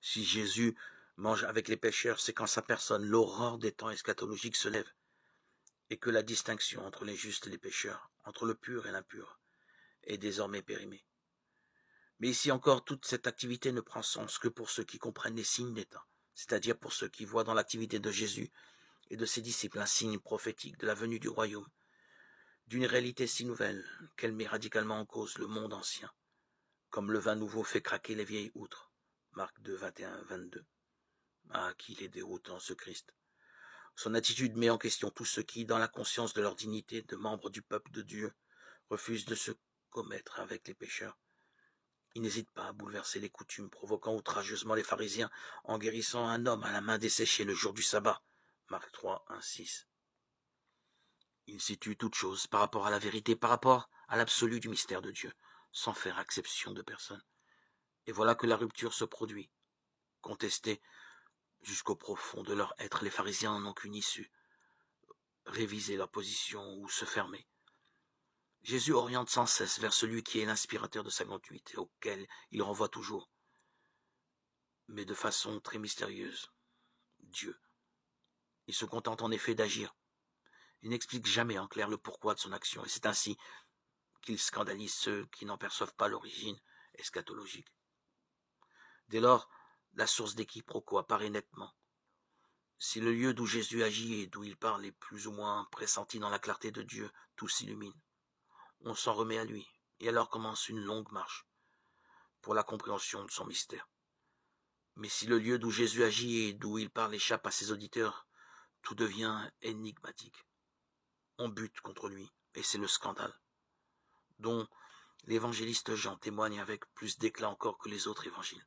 Si Jésus mange avec les pécheurs, c'est qu'en sa personne, l'aurore des temps eschatologiques se lève, et que la distinction entre les justes et les pécheurs, entre le pur et l'impur, est désormais périmée. Mais ici encore, toute cette activité ne prend sens que pour ceux qui comprennent les signes des temps, c'est-à-dire pour ceux qui voient dans l'activité de Jésus et de ses disciples un signe prophétique de la venue du royaume, d'une réalité si nouvelle qu'elle met radicalement en cause le monde ancien, comme le vin nouveau fait craquer les vieilles outres. Marc 2, 21, 22. Ah, qu'il est déroutant ce Christ. Son attitude met en question tous ceux qui, dans la conscience de leur dignité de membres du peuple de Dieu, refusent de se commettre avec les pécheurs. Il n'hésite pas à bouleverser les coutumes, provoquant outrageusement les pharisiens en guérissant un homme à la main desséchée le jour du sabbat. Marc 3, 1, 6. Il situe toute chose par rapport à la vérité, par rapport à l'absolu du mystère de Dieu, sans faire exception de personne. Et voilà que la rupture se produit. Contestés jusqu'au profond de leur être, les pharisiens n'ont qu'une issue, réviser leur position ou se fermer. Jésus oriente sans cesse vers celui qui est l'inspirateur de sa gratuité, auquel il renvoie toujours, mais de façon très mystérieuse, Dieu. Il se contente en effet d'agir. Il n'explique jamais en clair le pourquoi de son action, et c'est ainsi qu'il scandalise ceux qui n'en perçoivent pas l'origine eschatologique. Dès lors, la source des quiproquos apparaît nettement. Si le lieu d'où Jésus agit et d'où il parle est plus ou moins pressenti dans la clarté de Dieu, tout s'illumine. On s'en remet à lui, et alors commence une longue marche pour la compréhension de son mystère. Mais si le lieu d'où Jésus agit et d'où il parle échappe à ses auditeurs, tout devient énigmatique. On bute contre lui, et c'est le scandale, dont l'évangéliste Jean témoigne avec plus d'éclat encore que les autres évangiles.